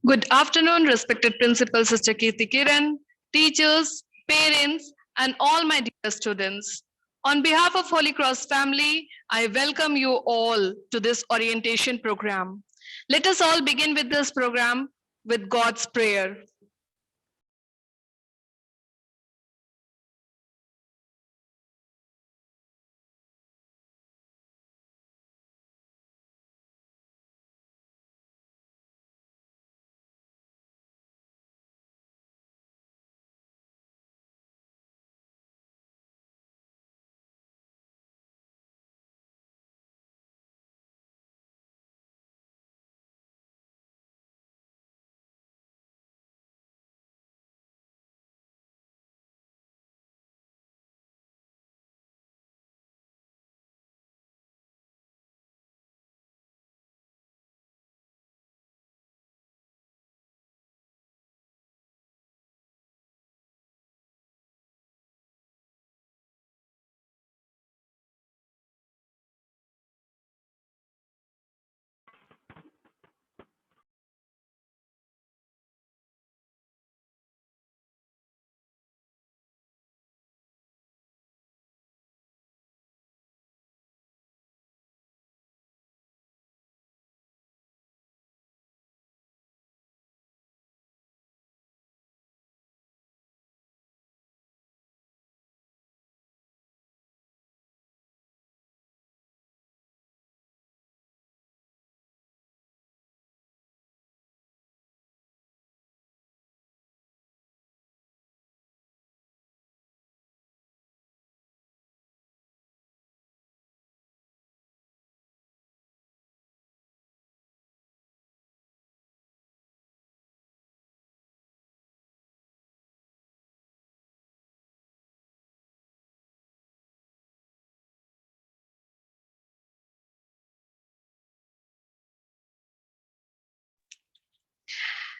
Good afternoon, respected Principal Sister Kirti Kiran, teachers, parents, and all my dear students. On behalf of Holy Cross family, I welcome you all to this orientation program. Let us all begin with this program with God's prayer.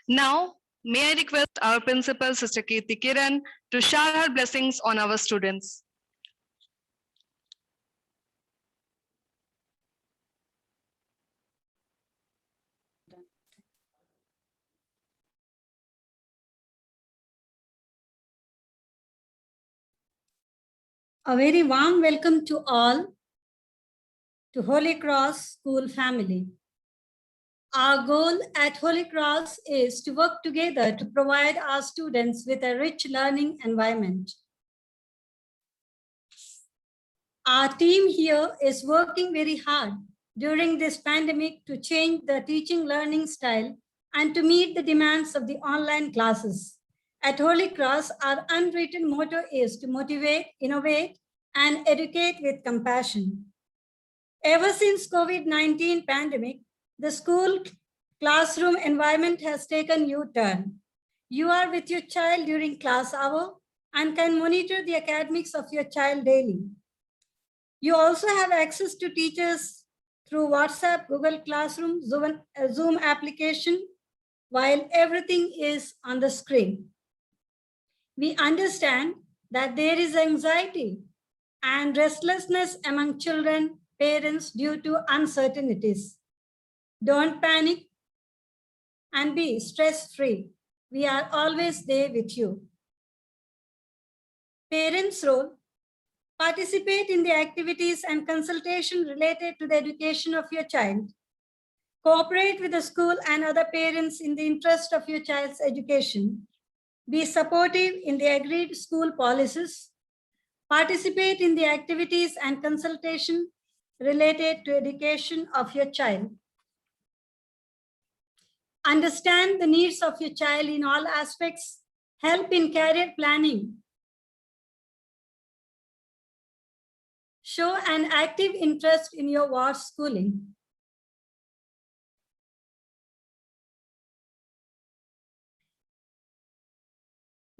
Now, may I request our Principal Sister Kirti Kiran to share her blessings on our students. A very warm welcome to all to Holy Cross School family. Our goal at Holy Cross is to work together to provide our students with a rich learning environment. Our team here is working very hard during this pandemic to change the teaching learning style and to meet the demands of the online classes. At Holy Cross, our unwritten motto is to motivate, innovate, and educate with compassion. Ever since COVID-19 pandemic, the school classroom environment has taken U-turn. You are with your child during class hour and can monitor the academics of your child daily. You also have access to teachers through WhatsApp, Google Classroom, Zoom application, while everything is on the screen. We understand that there is anxiety and restlessness among children, parents due to uncertainties. Don't panic and be stress-free. We are always there with you. Parents' role: participate in the activities and consultation related to the education of your child. Cooperate with the school and other parents in the interest of your child's education. Be supportive in the agreed school policies. Participate in the activities and consultation related to education of your child. Understand the needs of your child in all aspects. Help in career planning. Show an active interest in your ward schooling.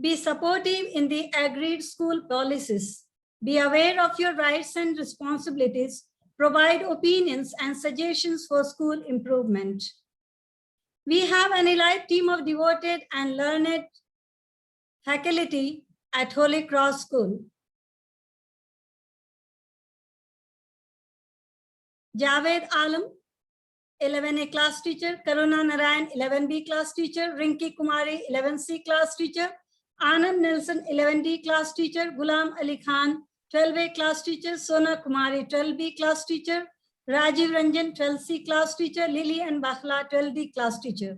Be supportive in the agreed school policies. Be aware of your rights and responsibilities. Provide opinions and suggestions for school improvement. We have an elite team of devoted and learned faculty at Holy Cross School. Javed Alam, 11A class teacher, Karuna Narayan, 11B class teacher, Rinki Kumari, 11C class teacher, Anand Nelson, 11D class teacher, Gulam Ali Khan, 12A class teacher, Sona Kumari, 12B class teacher, Rajiv Ranjan, 12C class teacher, Lily and Bakhla, 12D class teacher.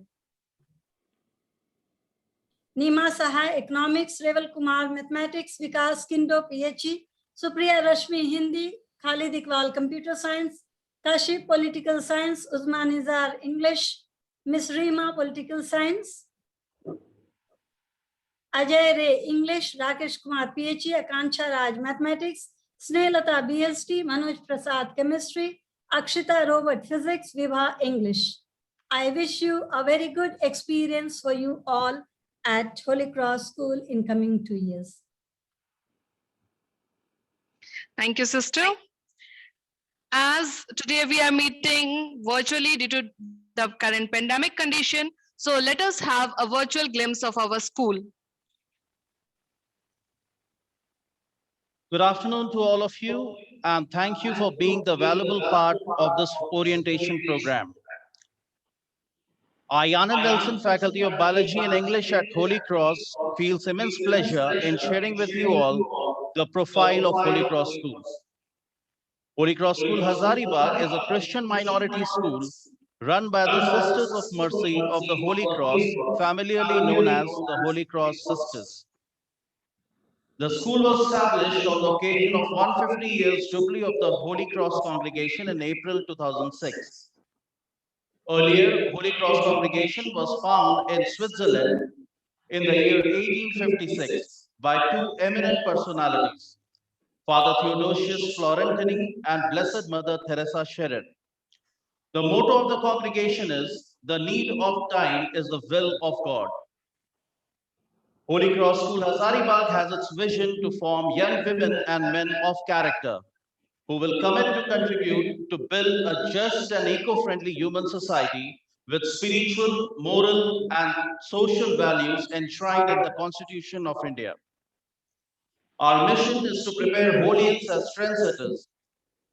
Nima Sahai, Economics, Reval Kumar, Mathematics, Vikas Kindo, PhD, Supriya Rashmi, Hindi, Khalid Iqbal, Computer Science, Kashif, Political Science, Uzman Nizar, English, Miss Rima, Political Science, Ajay Ray, English, Rakesh Kumar, PhD, Akanksha Raj, Mathematics, Snehilata, BST, Manoj Prasad, Chemistry, Akshita Robert, Physics, Vibha, English. I wish you a very good experience for you all at Holy Cross School in coming 2 years. Thank you, sister. As today we are meeting virtually due to the current pandemic condition, so let us have a virtual glimpse of our school. Good afternoon to all of you, and thank you for being the valuable part of this orientation program. I, Anand Nelson, Faculty of Biology and English at Holy Cross, feels immense pleasure in sharing with you all the profile of Holy Cross Schools. Holy Cross School Hazaribagh is a Christian minority school run by the Sisters of Mercy of the Holy Cross, familiarly known as the Holy Cross Sisters. The school was established on the occasion of 150 years Jubilee of the Holy Cross Congregation in April 2006. Earlier, Holy Cross Congregation was found in Switzerland in the year 1856 by two eminent personalities, Father Theodosius Florentini and Blessed Mother Teresa Scherer. The motto of the congregation is, "The need of time is the will of God." Holy Cross School Hazaribagh has its vision to form young women and men of character who will commit to contribute to build a just and eco-friendly human society with spiritual, moral, and social values enshrined in the Constitution of India. Our mission is to prepare Holians as trendsetters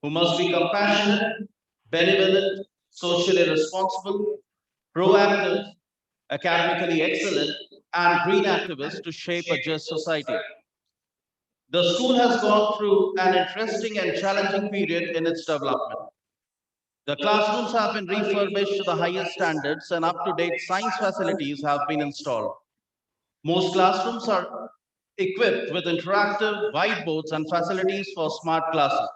who must be compassionate, benevolent, socially responsible, proactive, academically excellent, and green activists to shape a just society. The school has gone through an interesting and challenging period in its development. The classrooms have been refurbished to the highest standards and up-to-date science facilities have been installed. Most classrooms are equipped with interactive whiteboards and facilities for smart classes.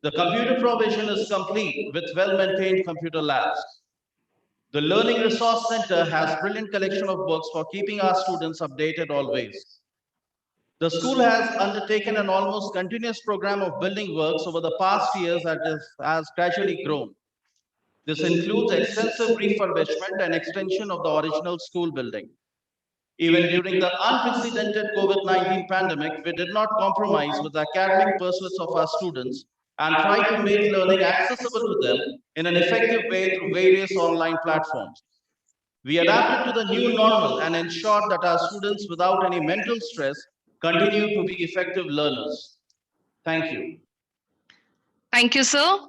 The computer provision is complete with well-maintained computer labs. The Learning Resource Center has brilliant collection of books for keeping our students updated always. The school has undertaken an almost continuous program of building works over the past years that has gradually grown. This includes extensive refurbishment and extension of the original school building. Even during the unprecedented COVID-19 pandemic, we did not compromise with the academic pursuits of our students and tried to make learning accessible to them in an effective way through various online platforms. We adapted to the new normal and ensured that our students without any mental stress continue to be effective learners. Thank you. Thank you, sir.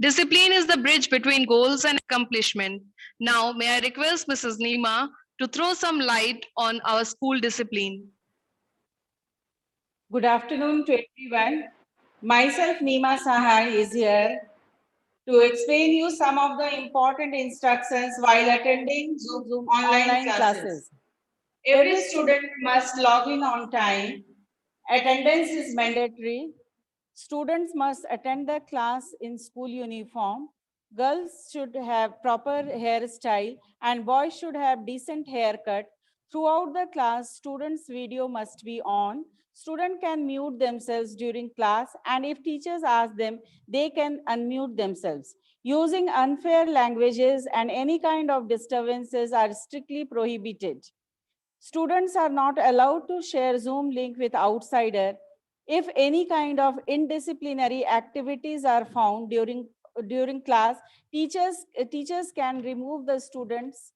Discipline is the bridge between goals and accomplishment. Now, may I request Mrs. Nima to throw some light on our school discipline. Good afternoon to everyone. Myself, Nima Sahai, is here to explain you some of the important instructions while attending Zoom online classes. Every student must log in on time. Attendance is mandatory. Students must attend the class in school uniform. Girls should have proper hairstyle and boys should have decent haircut. Throughout the class, students' video must be on. Students can mute themselves during class, and if teachers ask them, they can unmute themselves. Using unfair languages and any kind of disturbances are strictly prohibited. Students are not allowed to share Zoom link with outsider. If any kind of indisciplinary activities are found during class, teachers can remove the students.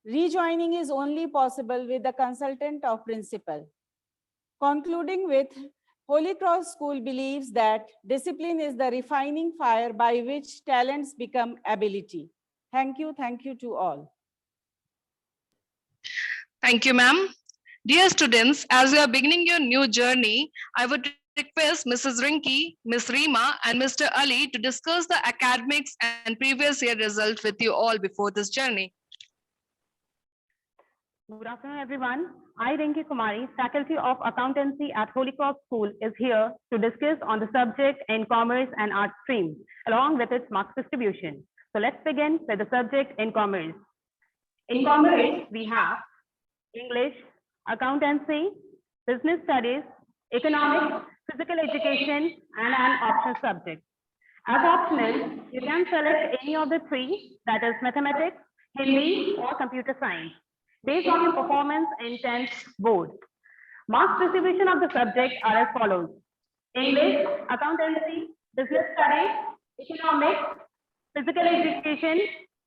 Rejoining is only possible with the consultant of principal. Concluding with, Holy Cross School believes that discipline is the refining fire by which talents become ability. Thank you to all. Thank you, ma'am. Dear students, as you are beginning your new journey, I would request Mrs. Rinki, Ms. Rima, and Mr. Ali to discuss the academics and previous year result with you all before this journey. Good afternoon, everyone. I, Rinki Kumari, Faculty of Accountancy at Holy Cross School, is here to discuss on the subject in Commerce and Art stream, along with its marks distribution. So let's begin with the subject in Commerce. In Commerce, we have English, Accountancy, Business Studies, Economics, Physical Education, and an optional subject. As optional, you can select any of the three, that is Mathematics, Hindi, or Computer Science, based on your performance in 10th board. Marks distribution of the subject are as follows: English, Accountancy, Business Studies, Economics, Physical Education,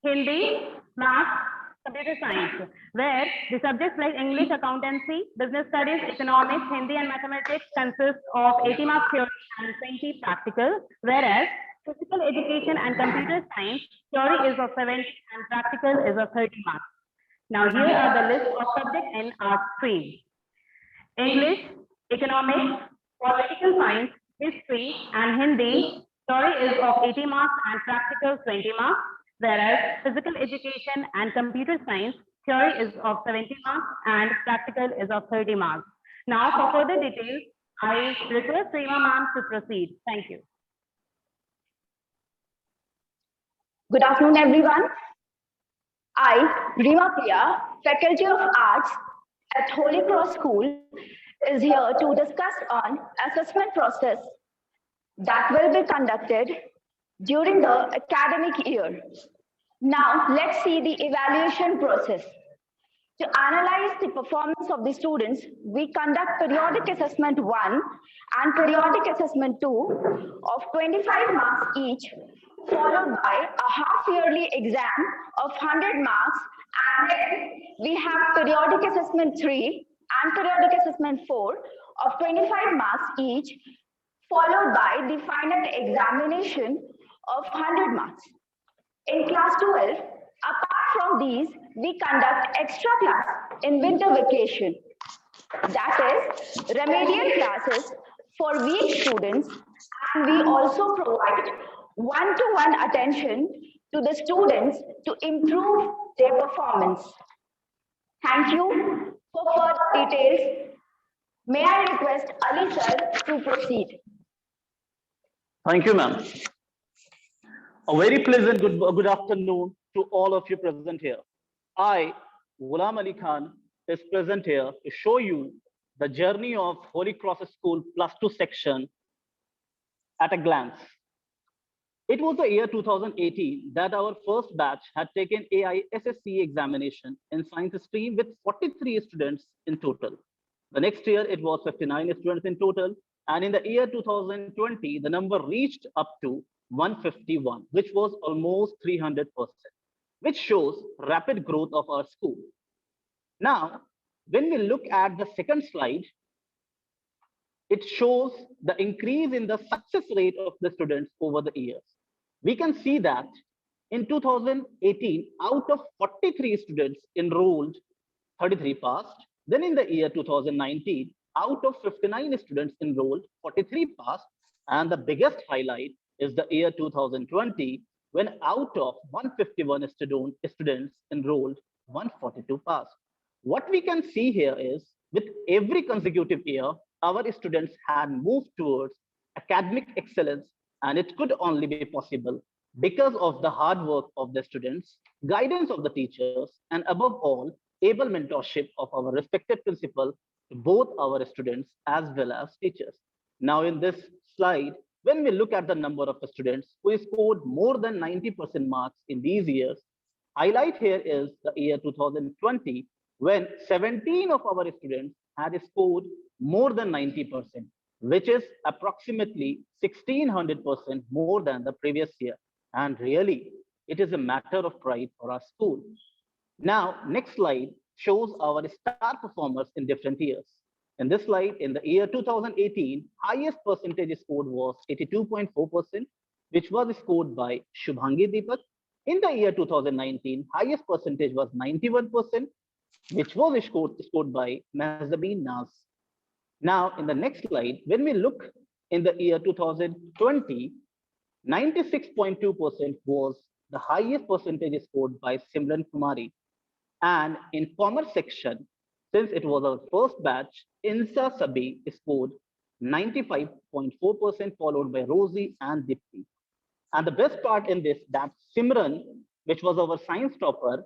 Hindi, Maths, Computer Science, where the subjects like English, Accountancy, Business Studies, Economics, Hindi, and Mathematics consist of 80 marks theory and 20 practical, whereas Physical Education and Computer Science theory is of 70 and practical is of 30 marks. Now here are the list of subjects in our stream. English, Economics, Political Science, History, and Hindi theory is of 80 marks and practical 20 marks, whereas Physical Education and Computer Science theory is of 70 marks and practical is of 30 marks. Now for further details, I request Rima ma'am to proceed. Thank you. Good afternoon, everyone. I, Rima Priya, Faculty of Arts at Holy Cross School, is here to discuss on assessment process that will be conducted during the academic year. Now, let's see the evaluation process. To analyze the performance of the students, we conduct periodic assessment 1 and periodic assessment 2 of 25 marks each, followed by a half-yearly exam of 100 marks, and then we have periodic assessment 3 and periodic assessment 4 of 25 marks each, followed by the final examination of 100 marks. In class 12, apart from these, we conduct extra class in winter vacation. That is remedial classes for weak students, and we also provide one-to-one attention to the students to improve their performance. Thank you. For further details, may I request Ali sir to proceed. Thank you, ma'am. A very pleasant good afternoon to all of you present here. I, Ghulam Ali Khan, is present here to show you the journey of Holy Cross School +2 section at a glance. It was the year 2018 that our first batch had taken AISSCE examination in science stream with 43 students in total. The next year, it was 59 students in total. And in the year 2020, the number reached up to 151, which was almost 300%, which shows rapid growth of our school. Now, when we look at the second slide, it shows the increase in the success rate of the students over the years. We can see that in 2018, out of 43 students enrolled, 33 passed. Then in the year 2019, out of 59 students enrolled, 43 passed. And the biggest highlight is the year 2020, when out of 151 students enrolled, 142 passed. What we can see here is, with every consecutive year, our students had moved towards academic excellence, and it could only be possible because of the hard work of the students, guidance of the teachers, and above all, able mentorship of our respected principal to both our students as well as teachers. Now in this slide, when we look at the number of students who scored more than 90% marks in these years, highlight here is the year 2020, when 17 of our students had scored more than 90%, which is approximately 1600% more than the previous year. And really, it is a matter of pride for our school. Now, next slide shows our star performers in different years. In this slide, in the year 2018, highest percentage scored was 82.4%, which was scored by Shubhangi Deepak. In the year 2019, highest percentage was 91%, which was scored by Mahzabeen Naz. Now, in the next slide, when we look in the year 2020, 96.2% was the highest percentage scored by Simran Kumari. And in commerce section, since it was our first batch, Insa Sabi scored 95.4%, followed by Rosie and Dipti. And the best part in this, that Simran, which was our science topper,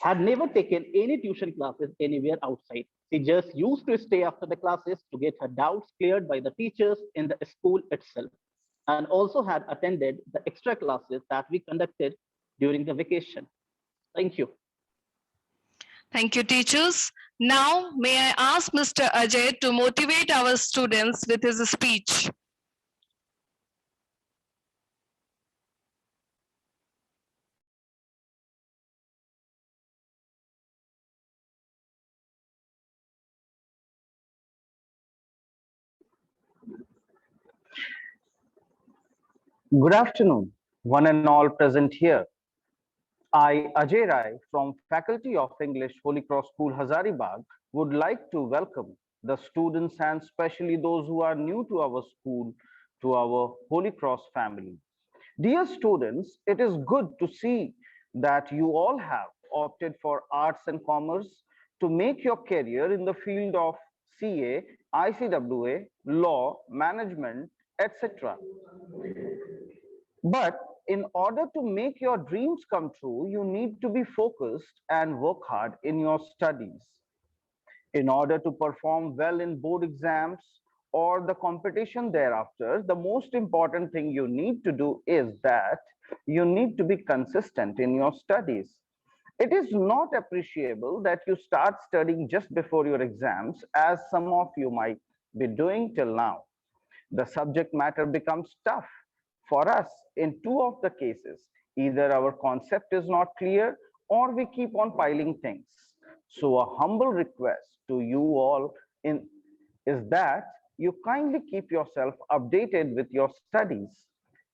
had never taken any tuition classes anywhere outside. She just used to stay after the classes to get her doubts cleared by the teachers in the school itself, and also had attended the extra classes that we conducted during the vacation. Thank you. Thank you, teachers. Now, may I ask Mr. Ajay to motivate our students with his speech. Good afternoon, one and all present here. I, Ajay Rai, from Faculty of English, Holy Cross School, Hazaribagh, would like to welcome the students and especially those who are new to our school, to our Holy Cross family. Dear students, it is good to see that you all have opted for arts and commerce to make your career in the field of CA, ICWA, law, management, etc. But in order to make your dreams come true, you need to be focused and work hard in your studies. In order to perform well in board exams or the competition thereafter, the most important thing you need to do is that you need to be consistent in your studies. It is not appreciable that you start studying just before your exams, as some of you might be doing till now. The subject matter becomes tough. For us, in two of the cases, either our concept is not clear or we keep on piling things. So a humble request to you all is that you kindly keep yourself updated with your studies.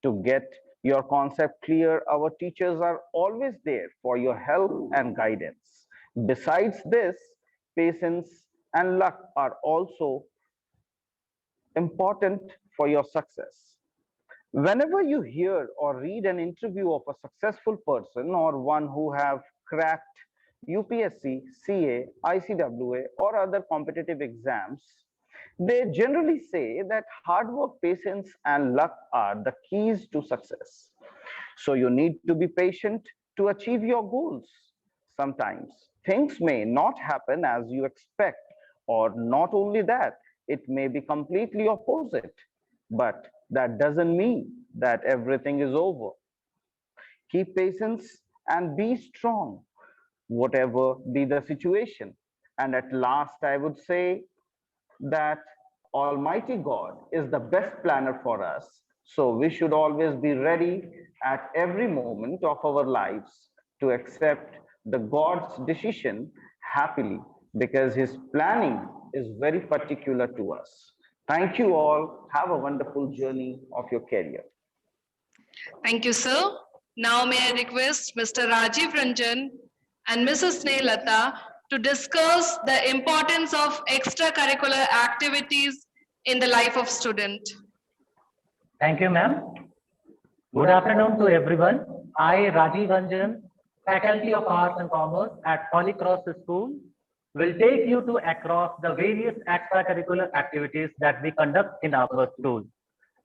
To get your concept clear, our teachers are always there for your help and guidance. Besides this, patience and luck are also important for your success. Whenever you hear or read an interview of a successful person or one who have cracked UPSC, CA, ICWA or other competitive exams, they generally say that hard work, patience and luck are the keys to success. So you need to be patient to achieve your goals. Sometimes things may not happen as you expect, or not only that, it may be completely opposite. But that doesn't mean that everything is over. Keep patience and be strong, whatever be the situation. And at last, I would say that Almighty God is the best planner for us. So we should always be ready at every moment of our lives to accept the God's decision happily, because his planning is very particular to us. Thank you all. Have a wonderful journey of your career. Thank you, sir. Now may I request Mr. Rajiv Ranjan and Mrs. Snehlata to discuss the importance of extracurricular activities in the life of student. Thank you, ma'am. Good afternoon to everyone. I, Rajiv Ranjan, Faculty of Arts and Commerce at Holy Cross School, will take you to across the various extracurricular activities that we conduct in our school.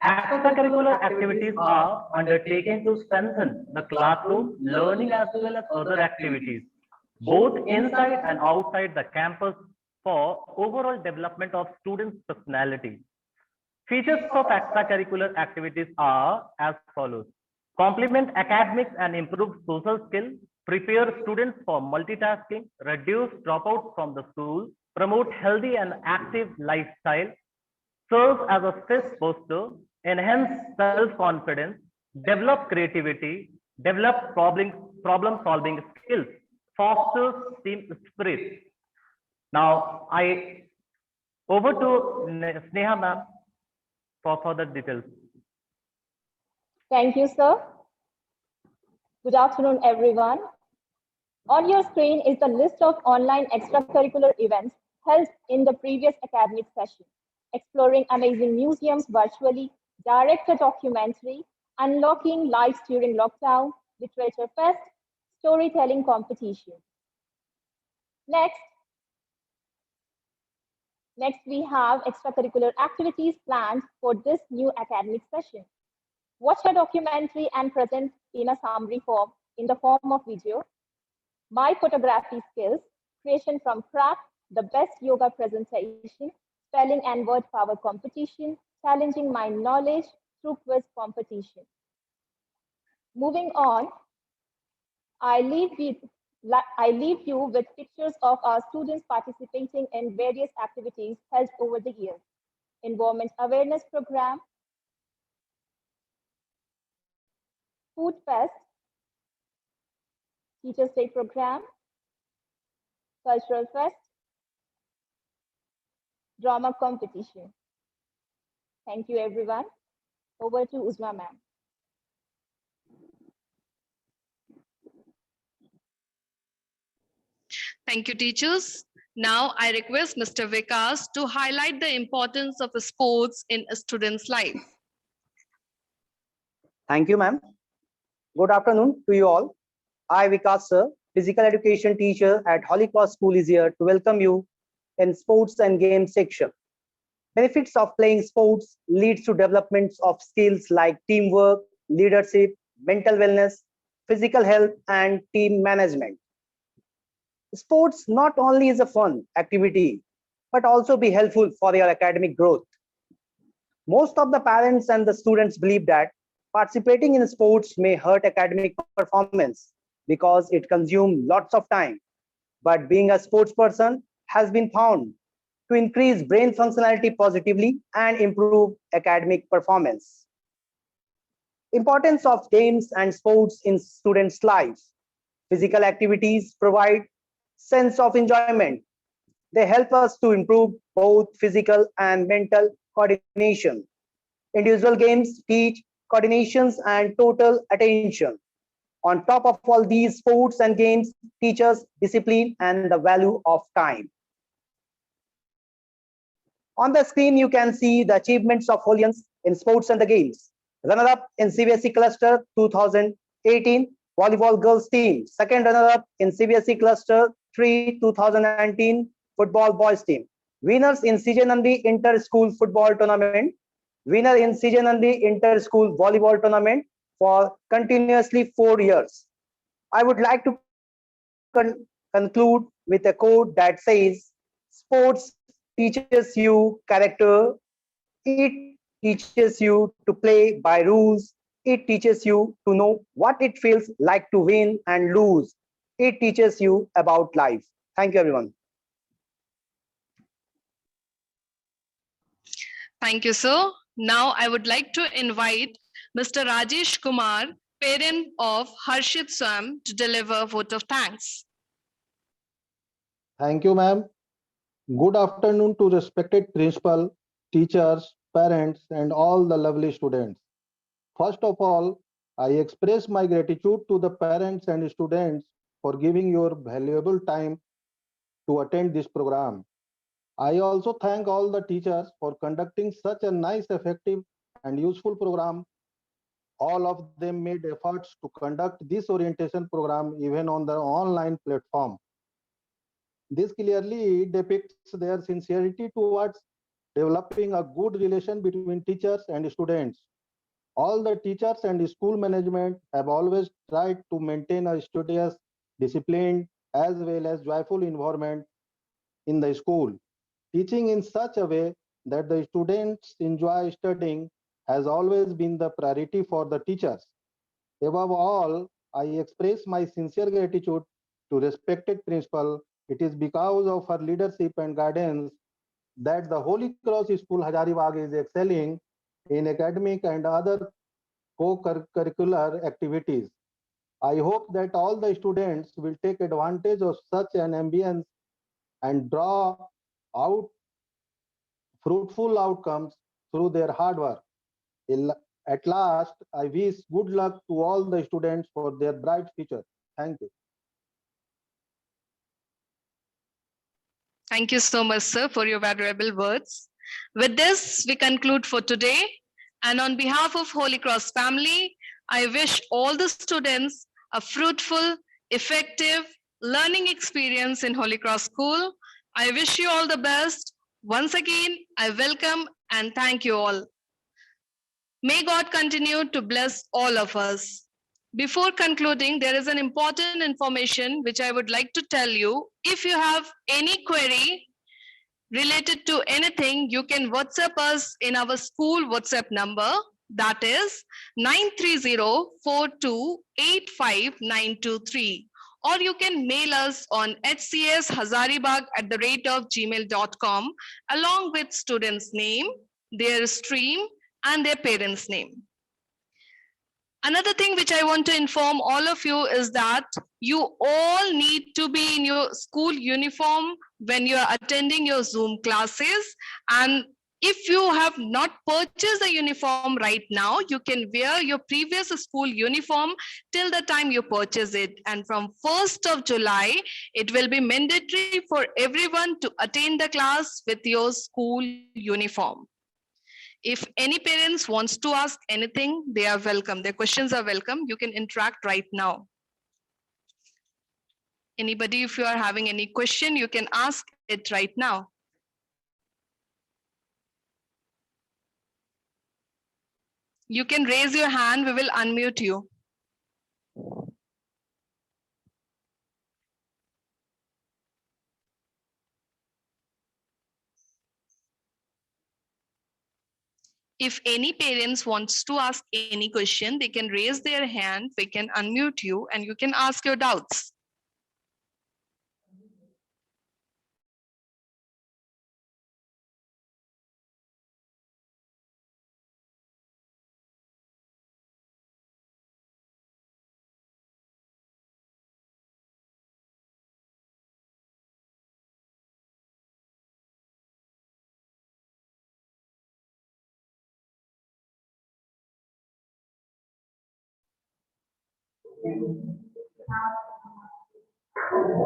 Extracurricular activities are undertaken to strengthen the classroom learning as well as other activities, both inside and outside the campus, for overall development of students' personality. Features of extracurricular activities are as follows: complement academics and improve social skills, prepare students for multitasking, reduce dropouts from the school, promote healthy and active lifestyle, serve as a stress buster, enhance self-confidence, develop creativity, develop problem-solving skills, fosters team spirit. Now, I Over to Sneha ma'am for further details. Thank you, sir. Good afternoon, everyone. On your screen is the list of online extracurricular events held in the previous academic session, exploring amazing museums virtually, director documentary, unlocking lives during lockdown, literature fest, storytelling competition. Next we have extracurricular activities planned for this new academic session. Watch a documentary and present in a summary form in the form of video. My photography skills, creation from craft, the best yoga presentation, spelling and word power competition, challenging my knowledge through quiz competition. Moving on, I leave you with pictures of our students participating in various activities held over the years. Environment awareness program, food fest, Teachers' Day program, cultural fest, drama competition. Thank you, everyone. Over to Uzma ma'am. Thank you, teachers. Now I request Mr. Vikas to highlight the importance of sports in a student's life. Thank you, ma'am. Good afternoon to you all. I, Vikas sir, physical education teacher at Holy Cross School, is here to welcome you in sports and games section. Benefits of playing sports leads to developments of skills like teamwork, leadership, mental wellness, physical health, and team management. Sports not only is a fun activity, but also be helpful for your academic growth. Most of the parents and the students believe that participating in sports may hurt academic performance because it consumes lots of time. But being a sports person has been found to increase brain functionality positively and improve academic performance. Importance of games and sports in students' lives. Physical activities provide sense of enjoyment. They help us to improve both physical and mental coordination. Individual games teach coordinations and total attention. On top of all these, sports and games teach us discipline and the value of time. On the screen, you can see the achievements of Holians in sports and the games. Runner-up in CBSE Cluster 2018, Volleyball Girls Team. Second runner-up in CBSE Cluster 3 2019, Football Boys Team. Winners in CJ Nandi Inter-School Football Tournament. Winner in CJ Nandi Inter-School Volleyball Tournament for continuously 4 years. I would like to conclude with a quote that says, sports teaches you character, it teaches you to play by rules, it teaches you to know what it feels like to win and lose, it teaches you about life. Thank you, everyone. Thank you, sir. Now I would like to invite Mr. Rajesh Kumar, parent of Harshit Swam, to deliver a vote of thanks. Thank you, ma'am. Good afternoon to respected principal, teachers, parents, and all the lovely students. First of all, I express my gratitude to the parents and students for giving your valuable time to attend this program. I also thank all the teachers for conducting such a nice, effective, and useful program. All of them made efforts to conduct this orientation program even on the online platform. This clearly depicts their sincerity towards developing a good relation between teachers and students. All the teachers and school management have always tried to maintain a studious, disciplined, as well as joyful environment in the school. Teaching in such a way that the students enjoy studying has always been the priority for the teachers. Above all, I express my sincere gratitude to respected principal. It is because of her leadership and guidance that the Holy Cross School Hazaribagh is excelling in academic and other co-curricular activities. I hope that all the students will take advantage of such an ambience and draw out fruitful outcomes through their hard work. At last, I wish good luck to all the students for their bright future. Thank you. Thank you so much, sir, for your valuable words. With this, we conclude for today. And on behalf of Holy Cross family, I wish all the students a fruitful, effective learning experience in Holy Cross School. I wish you all the best. Once again, I welcome and thank you all. May God continue to bless all of us. Before concluding, there is an important information which I would like to tell you. If you have any query related to anything, you can WhatsApp us in our school WhatsApp number, that is 930-4285-923. Or you can mail us on hcshazaribagh@gmail.com along with student's name, their stream, and their parents' name. Another thing which I want to inform all of you is that you all need to be in your school uniform when you are attending your Zoom classes. And if you have not purchased a uniform right now, you can wear your previous school uniform till the time you purchase it. And from 1st of July, it will be mandatory for everyone to attend the class with your school uniform. If any parents wants to ask anything, they are welcome. Their questions are welcome. You can interact right now. Anybody, if you are having any question, you can ask it right now. You can raise your hand. We will unmute you. If any parents wants to ask any question, they can raise their hand, we can unmute you and you can ask your doubts.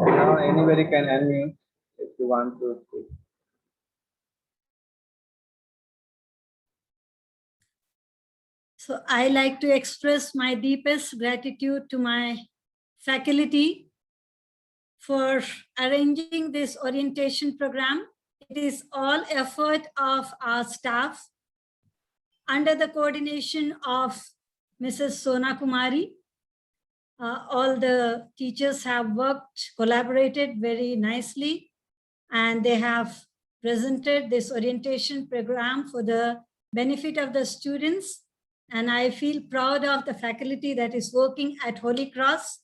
Now anybody can unmute if you want to speak. So I like to express my deepest gratitude to my faculty for arranging this orientation program. It is all effort of our staff under the coordination of Mrs. Sona Kumari. All the teachers have worked, collaborated very nicely, and they have presented this orientation program for the benefit of the students. And I feel proud of the faculty that is working at Holy Cross.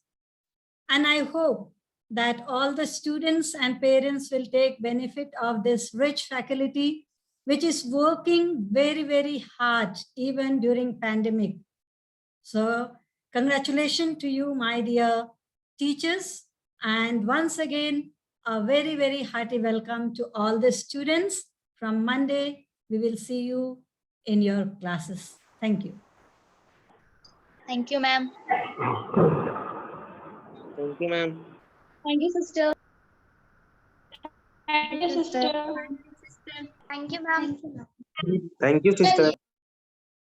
And I hope that all the students and parents will take benefit of this rich faculty, which is working very, very hard, even during pandemic. So congratulations to you, my dear teachers. And once again, a very, very hearty welcome to all the students. From Monday, we will see you in your classes. Thank you. Thank you, ma'am. Thank you, ma'am. Thank you, sister. Thank you, sister. Thank you, ma'am. Thank you, sister.